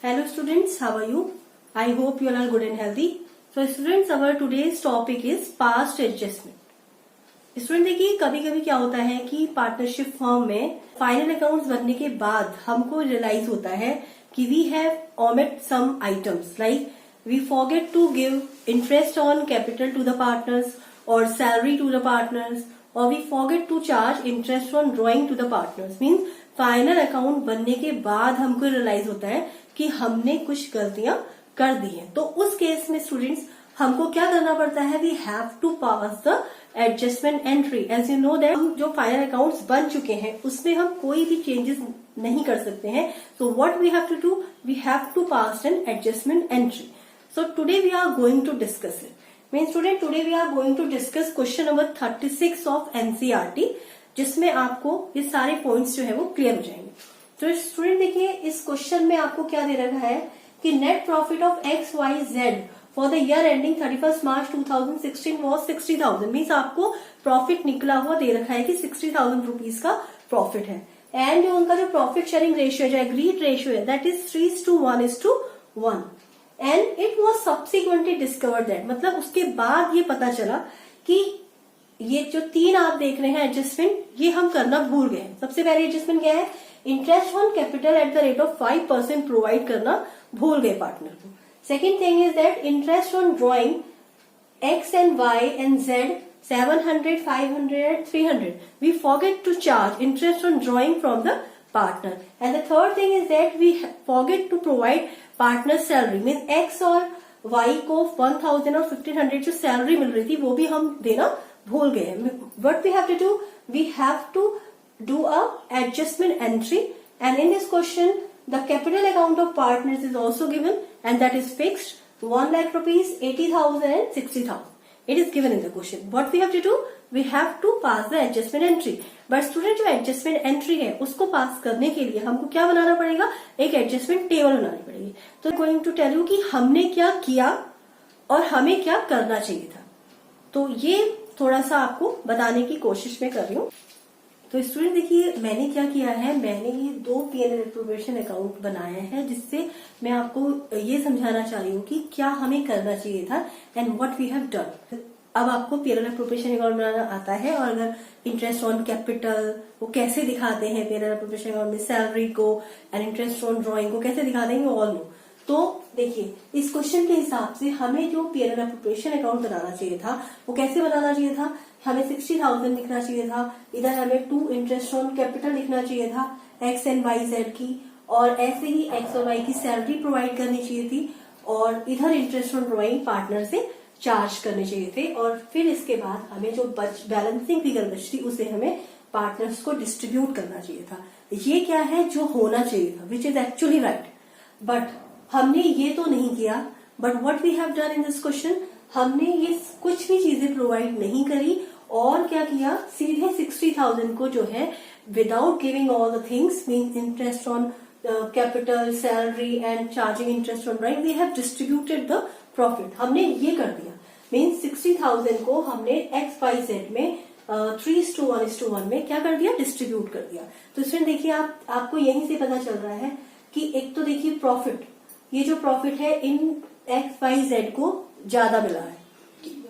Hello students, how are you? I hope you all are good and healthy. So students, our today's topic is past adjustment. Student देखिए, कभी कभी क्या होता है कि partnership firm में फाइनल अकाउंट्स बनने के बाद हमको रियलाइज होता है कि we have omit some items like we forget to give interest on capital to the partners और सैलरी टू द पार्टनर्स और we forget to charge interest on drawing to the partners. Means final account बनने के बाद हमको realise होता है कि हमने कुछ गलतियां कर दी हैं। तो उस केस में स्टूडेंट्स हमको क्या करना पड़ता है, we have to pass the adjustment entry. As you know that जो फाइनल अकाउंट्स बन चुके हैं उसमें हम कोई भी चेंजेस नहीं कर सकते हैं। So what we have to do, we have to pass an adjustment entry. So today we are going to discuss it. Mean student, today we are going to discuss question number 36 of NCERT, जिसमें आपको ये सारे points जो है वो clear हो जाएंगे। तो स्टूडेंट देखिए, इस क्वेश्चन में आपको क्या दे रखा है कि net profit of X Y Z for the year ending 31 March 2016 was 60,000। Means आपको प्रॉफिट निकला हुआ दे रखा है कि 60,000 रुपीज का प्रॉफिट है। एंड जो उनका जो प्रॉफिट शेयरिंग रेशियो है, जो एग्रीड रेशियो है, that is 3:1:1। And it was subsequently discovered that, मतलब उसके बाद ये पता चला कि ये जो तीन आप देख रहे हैं एडजस्टमेंट, ये हम करना भूल गए। सबसे पहले एडजस्टमेंट क्या है, interest on capital at the rate of 5% provide करना भूल गए पार्टनर को। Second thing is that interest on drawing X and Y and Z 700, 500, 300 we forget to charge interest on drawing from the partner. And the third thing is that we forget to provide partner salary. Mean X और Y को 1000 और 1500 जो salary मिल रही थी वो भी हम देना भूल गए। What we have to do, we have to do a adjustment entry, and in this question the capital account of partners is also given and that is fixed 1 lakh rupees, 80,000 and 60,000. It is given in the question. What we have to do, we have to pass the adjustment entry. But student, जो adjustment entry है उसको पास करने के लिए हमको क्या बनाना पड़ेगा, एक adjustment table बनानी पड़ेगी। तो going to tell you कि हमने क्या किया और हमें क्या करना चाहिए था। तो ये थोड़ा सा आपको बताने की कोशिश में कर रही हूँ। तो स्टूडेंट देखिए, मैंने क्या किया है, मैंने ये 2 पीएनएल एप्रोप्रिएशन अकाउंट बनाए हैं, जिससे मैं आपको ये समझाना चाह रही हूँ कि क्या हमें करना चाहिए था and what we have done. अब आपको पीएनएल एप्रोप्रिएशन अकाउंट बनाना आता है, और अगर इंटरेस्ट ऑन कैपिटल वो कैसे दिखाते हैं पीएनएल एप्रोप्रिएशन अकाउंट में, सैलरी को एंड इंटरेस्ट ऑन ड्रॉइंग को कैसे दिखाते हैं, ऑल नो। तो देखिए, इस क्वेश्चन के हिसाब से हमें जो पीएनएल एप्रोप्रिएशन अकाउंट बनाना चाहिए था वो कैसे बनाना चाहिए था, हमें 60,000 लिखना चाहिए था। इधर हमें 2 इंटरेस्ट ऑन कैपिटल लिखना चाहिए था एक्स एंड वाई जेड की, और ऐसे ही एक्स और वाई की सैलरी प्रोवाइड करनी चाहिए थी, और इधर इंटरेस्ट ऑन ड्रॉइंग पार्टनर से चार्ज करने चाहिए थे। और फिर इसके बाद हमें जो बैलेंसिंग फिगर बचती उसे हमें पार्टनर्स को डिस्ट्रीब्यूट करना चाहिए था। ये क्या है जो होना चाहिए था, which is actually right, but हमने ये तो नहीं किया। But what we have done in this question, हमने ये कुछ भी चीजें प्रोवाइड नहीं करी, और क्या किया, सीधे 60,000 को जो है without giving all the things, mean interest on capital, salary and charging interest on drawing, we have distributed the profit. हमने ये कर दिया। मीन 60,000 को हमने एक्स वाई जेड में 3:1:1 में क्या कर दिया, डिस्ट्रीब्यूट कर दिया। तो इसमें देखिए, आपको यहीं से पता चल रहा है कि एक तो देखिए प्रॉफिट, ये जो प्रॉफिट है इन एक्स वाई जेड को ज्यादा मिला है।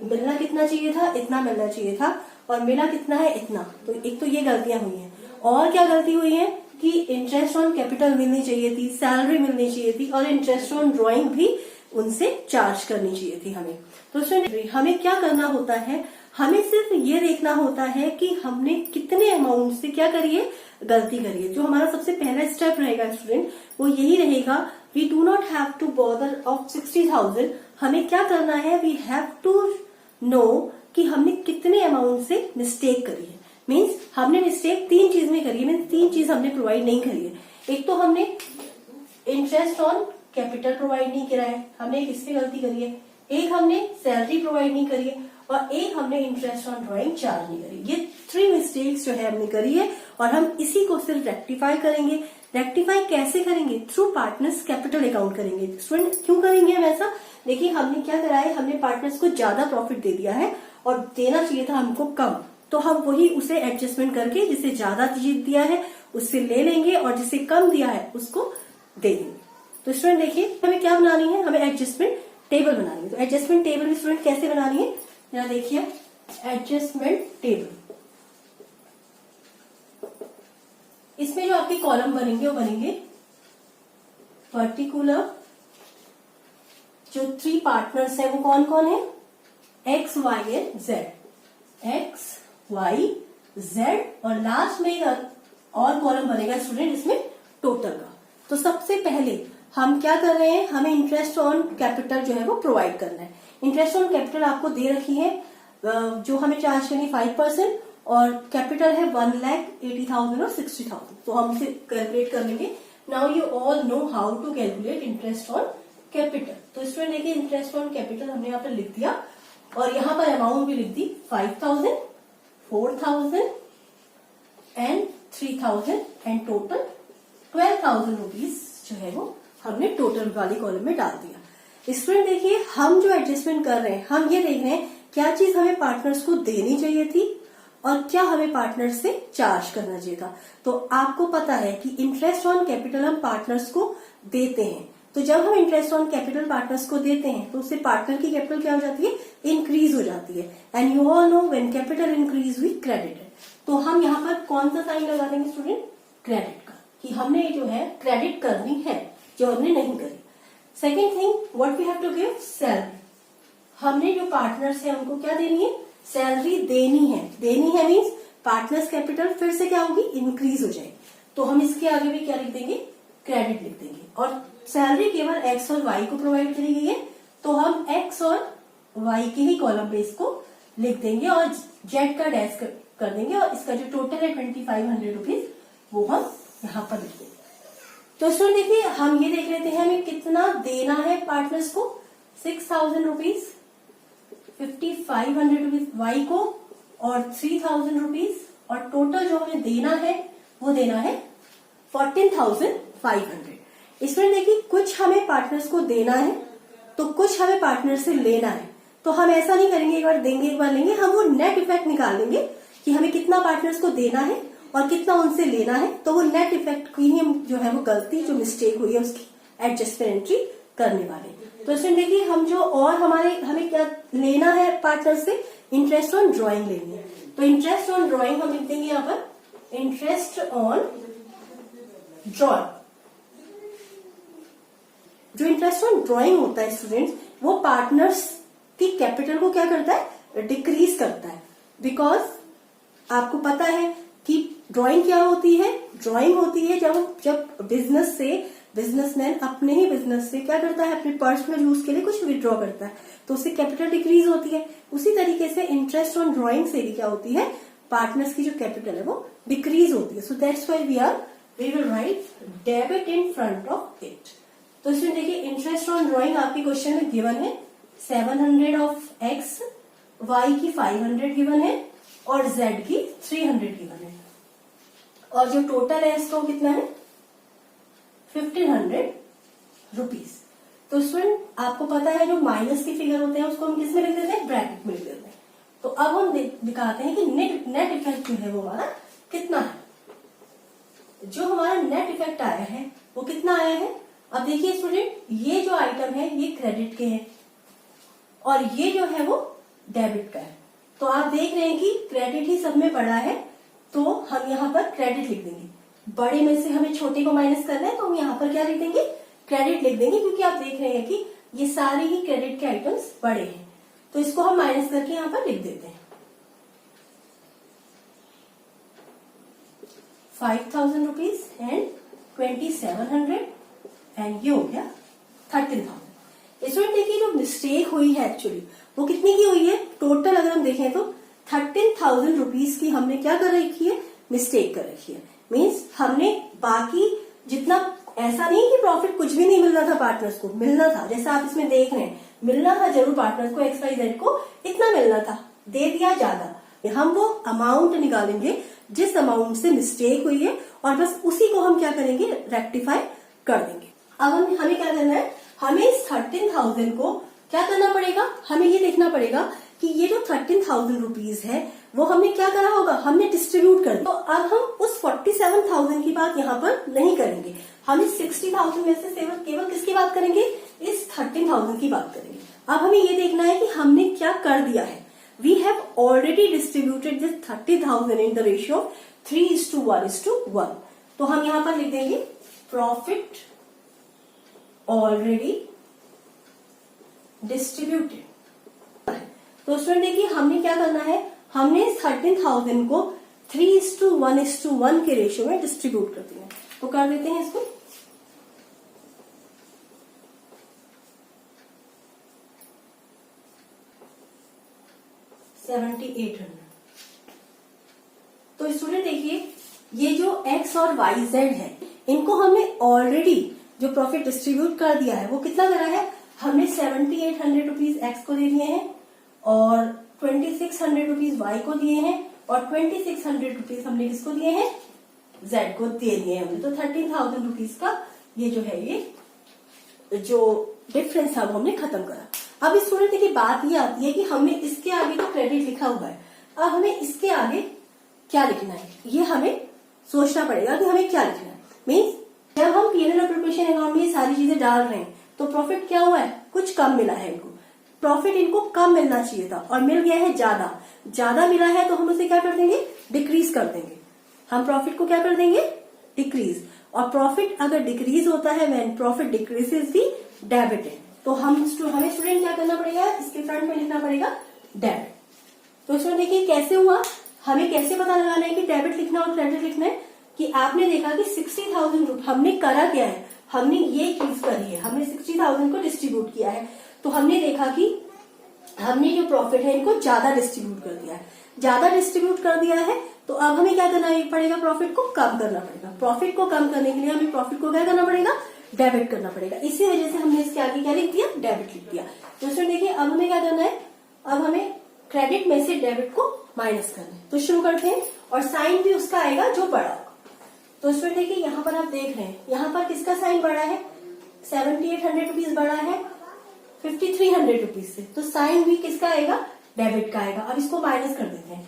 मिलना कितना चाहिए था, इतना मिलना चाहिए था, और मिला कितना है, इतना। तो एक तो ये गलतियां हुई हैं, और क्या गलती हुई है कि इंटरेस्ट ऑन कैपिटल मिलनी चाहिए थी, सैलरी मिलनी चाहिए थी, और इंटरेस्ट ऑन ड्रॉइंग भी उनसे चार्ज करनी चाहिए थी हमें। तो उसमें हमें क्या करना होता है, हमें सिर्फ ये देखना होता है कि हमने कितने अमाउंट से क्या करिए, गलती करिए। जो हमारा सबसे पहला स्टेप रहेगा स्टूडेंट, वो यही रहेगा, we do not have to bother of 60,000। हमें क्या करना है, वी हैव टू नो कि हमने कितने अमाउंट से मिस्टेक करी है। मीन्स हमने मिस्टेक 3 चीज में करी है, मीन्स 3 चीज हमने प्रोवाइड नहीं करी है। एक तो हमने इंटरेस्ट ऑन कैपिटल प्रोवाइड नहीं करा है, हमने किससे गलती करी है, एक हमने सैलरी प्रोवाइड नहीं करी है, और एक हमने इंटरेस्ट ऑन ड्रॉइंग चार्ज नहीं करी। ये 3 मिस्टेक्स जो है हमने करी है, और हम इसी को सिर्फ रेक्टिफाई करेंगे। रेक्टिफाई कैसे करेंगे, थ्रू पार्टनर्स कैपिटल अकाउंट करेंगे। स्टूडेंट क्यों करेंगे हम ऐसा, देखिए हमने क्या करा है, हमने पार्टनर्स को ज्यादा प्रॉफिट दे दिया है और देना चाहिए था हमको कम, तो हम वही उसे एडजस्टमेंट करके जिसे ज्यादा दिया है उससे ले लेंगे, और जिसे कम दिया है उसको दे देंगे। तो स्टूडेंट देखिए हमें क्या बनानी है, हमें एडजस्टमेंट टेबल बनानी है। तो एडजस्टमेंट टेबल भी स्टूडेंट कैसे बनानी है, जरा देखिए एडजस्टमेंट टेबल। इसमें जो आपके कॉलम बनेंगे वो बनेंगे पर्टिकुलर, जो 3 पार्टनर्स है वो कौन कौन है, X Y and Z, X Y Z, और लास्ट में एक और कॉलम बनेगा स्टूडेंट इसमें टोटल का। तो सबसे पहले हम क्या कर रहे हैं, हमें इंटरेस्ट ऑन कैपिटल जो है वो प्रोवाइड करना है। इंटरेस्ट ऑन कैपिटल आपको दे रखी है, जो हमें चार्ज करनी 5%, और कैपिटल है 1,80,000 और 60,000। तो हम इसे कैलकुलेट कर लेंगे। Now you all know how to calculate interest on capital. तो स्टूडेंट देखिए इंटरेस्ट ऑन कैपिटल हमने यहाँ पर लिख दिया, और यहाँ पर अमाउंट भी लिख दी 5,000, 4,000 एंड 3,000 एंड टोटल 12,000 रुपीज जो है वो हमने टोटल वाली कॉलम में डाल दिया। स्टूडेंट देखिए हम जो एडजस्टमेंट कर रहे हैं, हम ये देख रहे हैं क्या चीज हमें पार्टनर्स को देनी चाहिए थी और क्या हमें पार्टनर्स से चार्ज करना चाहिए था। तो आपको पता है कि इंटरेस्ट ऑन कैपिटल हम पार्टनर्स को देते हैं। तो जब हम इंटरेस्ट ऑन कैपिटल पार्टनर्स को देते हैं तो उससे पार्टनर की कैपिटल क्या हो जाती है, इंक्रीज हो जाती है। And you all know when capital increase we credited. तो हम यहाँ पर कौन सा साइन लगा देंगे स्टूडेंट, क्रेडिट का, कि हमने जो है क्रेडिट करनी है जो हमने नहीं करी। Second thing what we have to give, salary. हमने जो पार्टनर्स है उनको क्या देनी है, सैलरी देनी है। देनी है मीन्स पार्टनर्स कैपिटल फिर से क्या होगी, इंक्रीज हो जाएगी। तो हम इसके आगे भी क्या लिख देंगे, क्रेडिट लिख देंगे। और सैलरी केवल एक्स और वाई को प्रोवाइड करी गई है, तो हम एक्स और वाई के ही कॉलम पे इसको लिख देंगे और जेड का डैश कर देंगे, और इसका जो टोटल है 2,500 रुपीज वो हम यहाँ पर लिख देंगे। तो स्टूडेंट देखिए हम ये देख लेते हैं हमें कितना देना है पार्टनर्स को, 6,000 रुपीज, 5,500 रुपीज वाई को और 3,000 रुपीज, और टोटल जो हमें देना है वो देना है 14,500। इसमें देखिए कुछ हमें पार्टनर्स को देना है तो कुछ हमें पार्टनर से लेना है। तो हम ऐसा नहीं करेंगे एक बार देंगे एक बार लेंगे, हम वो नेट इफेक्ट निकाल लेंगे कि हमें कितना पार्टनर्स को देना है और कितना उनसे लेना है। तो वो नेट इफेक्ट की ही जो है वो गलती जो मिस्टेक हुई है उसकी एडजस्टमेंट एंट्री करने वाले। तो इसमें देखिए हम जो और हमें क्या लेना है पार्टनर से, इंटरेस्ट ऑन ड्रॉइंग लेनी है। तो इंटरेस्ट ऑन ड्रॉइंग हम लिख देंगे यहाँ पर इंटरेस्ट ऑन ड्रॉइंग। जो इंटरेस्ट ऑन ड्रॉइंग होता है स्टूडेंट्स, वो पार्टनर्स की कैपिटल को क्या करता है, डिक्रीज करता है। बिकॉज आपको पता है कि ड्राइंग क्या होती है, ड्राइंग होती है जब बिजनेसमैन अपने ही बिजनेस से क्या करता है, अपने पर्सनल यूज के लिए कुछ विड्रॉ करता है, तो उससे कैपिटल डिक्रीज होती है। उसी तरीके से इंटरेस्ट ऑन ड्राइंग से भी क्या होती है, पार्टनर्स की जो कैपिटल है वो डिक्रीज होती है। So that's why we will write debit in front of it. तो इसमें देखिए इंटरेस्ट ऑन ड्रॉइंग आपके क्वेश्चन में गिवन है 700 ऑफ एक्स, वाई की 500 गिवन है और जेड की 300 गिवन है, और जो टोटल है इसका कितना है 1,500 रुपीज। तो स्टूडेंट आपको पता है जो माइनस के फिगर होते हैं उसको हम किस में लिख देते हैं, ब्रैकेट में लिख देते हैं। तो अब हम दिखाते हैं कि नेट इफेक्ट जो है वो हमारा कितना है। जो हमारा नेट इफेक्ट आया है वो कितना आया है, अब देखिए स्टूडेंट ये जो आइटम है ये क्रेडिट के हैं और ये जो है वो डेबिट का है। तो आप देख रहे हैं कि क्रेडिट ही सब में बड़ा है, तो हम यहाँ पर क्रेडिट लिख देंगे। बड़े में से हमें छोटे को माइनस करना है तो हम यहाँ पर क्या लिख देंगे, क्रेडिट लिख देंगे, क्योंकि आप देख रहे हैं कि ये सारे ही क्रेडिट के आइटम्स बड़े हैं। तो इसको हम माइनस करके यहाँ पर लिख देते हैं 5,000 रुपीज एंड 2,700 एंड ये हो गया 13,000। इसमें देखिए जो मिस्टेक हुई है एक्चुअली वो कितनी की हुई है, टोटल अगर हम देखें तो 13,000 रुपीज की हमने क्या कर रखी है, मिस्टेक कर रखी है। मीन्स हमने बाकी जितना, ऐसा नहीं कि प्रॉफिट कुछ भी नहीं मिल रहा था, पार्टनर्स को मिलना था, जैसा आप इसमें देख रहे हैं मिलना था जरूर, पार्टनर्स को एक्स वाई जेड को इतना मिलना था, दे दिया ज्यादा। हम वो अमाउंट निकालेंगे जिस अमाउंट से मिस्टेक हुई है और बस उसी को हम क्या करेंगे, रेक्टिफाई कर देंगे। अब हमें क्या करना है, हमें इस 13,000 को क्या करना पड़ेगा, हमें ये देखना पड़ेगा कि ये जो 13,000 रुपीज है वो हमने क्या करा होगा, हमने डिस्ट्रीब्यूट कर दिया। तो अब हम उस 47,000 की बात यहाँ पर नहीं करेंगे, हम इस 60,000 में से केवल किसकी बात करेंगे, इस 13,000 की बात करेंगे। अब हमें ये देखना है कि हमने क्या कर दिया है। We have already distributed this 30,000 in the ratio 3:1:1। तो हम यहाँ पर लिख देंगे प्रॉफिट ऑलरेडी डिस्ट्रीब्यूटेड। तो स्टूडेंट देखिए हमने क्या करना है, हमने 13,000 को 3:1:1 के रेशियो में डिस्ट्रीब्यूट कर दिया। तो कर देते हैं इसको। $7,800। तो स्टूडेंट देखिए ये जो x और y z है इनको हमने ऑलरेडी जो प्रॉफिट डिस्ट्रीब्यूट कर दिया है वो कितना करा है, हमने 7,800 रुपीज x को दे दिए हैं और 2,600 रुपीज y को दिए हैं और 2,600 रुपीज हमने किसको दिए हैं, z को दे दिए हैं हमने। तो 13,000 रुपीज का ये जो है ये जो डिफरेंस था वो हमने खत्म करा। अब इस स्टूडेंट की बात ये आती है कि हमने इसके आगे तो क्रेडिट लिखा हुआ है, अब हमें इसके आगे क्या लिखना है ये हमें सोचना पड़ेगा कि हमें क्या लिखना है। मीन्स जब हम P&L और प्रिपरेशन अकाउंट में ये सारी चीजें डाल रहे हैं तो प्रॉफिट क्या हुआ है, कुछ कम मिला है इनको, प्रॉफिट इनको कम मिलना चाहिए था और मिल गया है ज्यादा मिला है तो हम उसे क्या कर देंगे, डिक्रीज कर देंगे। हम प्रॉफिट को क्या कर देंगे, डिक्रीज। और प्रॉफिट अगर डिक्रीज होता है when profit decreases the debited, तो हमें स्टूडेंट क्या करना पड़ेगा, इसके फ्रंट में लिखना पड़ेगा डेबिट। तो स्टूडेंट देखिए कैसे हुआ, हमें कैसे पता लगाना है कि डेबिट लिखना और क्रेडिट लिखना है, कि आपने देखा कि 60,000 रुपये हमने करा क्या है, हमने ये चीज करी है, हमने 60,000 को डिस्ट्रीब्यूट किया है। तो हमने देखा कि हमने जो प्रॉफिट है इनको ज्यादा डिस्ट्रीब्यूट कर दिया है, ज्यादा डिस्ट्रीब्यूट कर दिया है। तो अब हमें क्या करना पड़ेगा, प्रॉफिट को कम करना पड़ेगा। प्रॉफिट को कम करने के लिए हमें प्रॉफिट को क्या करना पड़ेगा, डेबिट करना पड़ेगा। इसी वजह से हमने इसके आगे क्या लिख दिया, डेबिट लिख दिया। तो देखिए अब हमें क्या करना है, अब हमें क्रेडिट में से डेबिट को माइनस करना है। तो शुरू करते हैं और साइन भी उसका आएगा जो बड़ा होगा। तो इसमें देखिए यहाँ पर आप देख रहे हैं, यहाँ पर किसका साइन बड़ा है, 7,800 रुपीज बड़ा है 5,300 रुपीज से, तो साइन भी किसका आएगा, डेबिट का आएगा। अब इसको माइनस कर देते हैं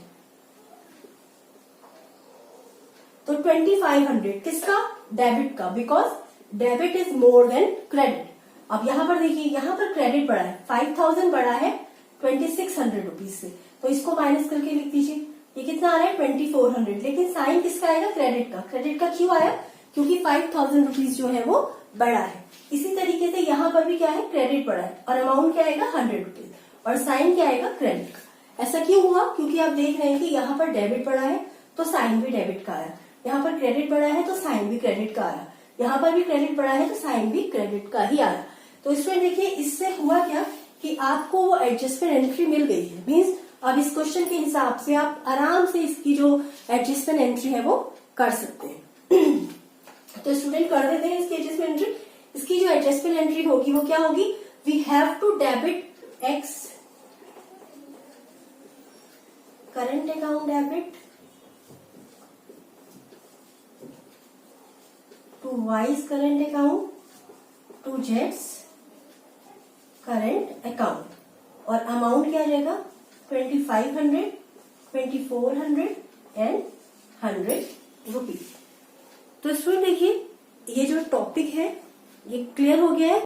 तो 2,500 किसका, डेबिट का, because debit is more than credit. अब यहाँ पर देखिए यहाँ पर क्रेडिट बड़ा है, 5,000 बड़ा है 2,600 रुपीज से, तो इसको माइनस करके लिख दीजिए। ये कितना आ रहा है 2,400, लेकिन साइन किसका आएगा, क्रेडिट का। क्रेडिट का क्यों आया, क्योंकि 5,000 रुपीज जो है वो बड़ा है। इसी तरीके से यहाँ पर भी क्या है, क्रेडिट बड़ा है और अमाउंट क्या आएगा 100 रुपीज और साइन क्या आएगा, क्रेडिट का। ऐसा क्यों हुआ, क्योंकि आप देख रहे हैं कि यहाँ पर डेबिट बड़ा है तो साइन भी डेबिट का आया, यहाँ पर क्रेडिट बड़ा है तो साइन भी क्रेडिट का आया, यहाँ पर भी क्रेडिट बड़ा है तो साइन भी क्रेडिट का ही आया। तो इसमें देखिए इससे हुआ क्या कि आपको वो एडजस्टमेंट एंट्री मिल गई है। मीन्स अब इस क्वेश्चन के हिसाब से आप आराम से इसकी जो एडजस्टमेंट एंट्री है वो कर सकते हैं। तो स्टूडेंट कर देते हैं इसकी एडजस्टमेंट एंट्री। इसकी जो एडजस्टमेंट एंट्री होगी वो क्या होगी, we have to debit X current account debit to Y's current account to जेड्स करंट अकाउंट और अमाउंट क्या रहेगा 2,500, 2,400 एंड 100 रुपीज। तो स्टूडेंट देखिए ये जो टॉपिक है ये क्लियर हो गया है।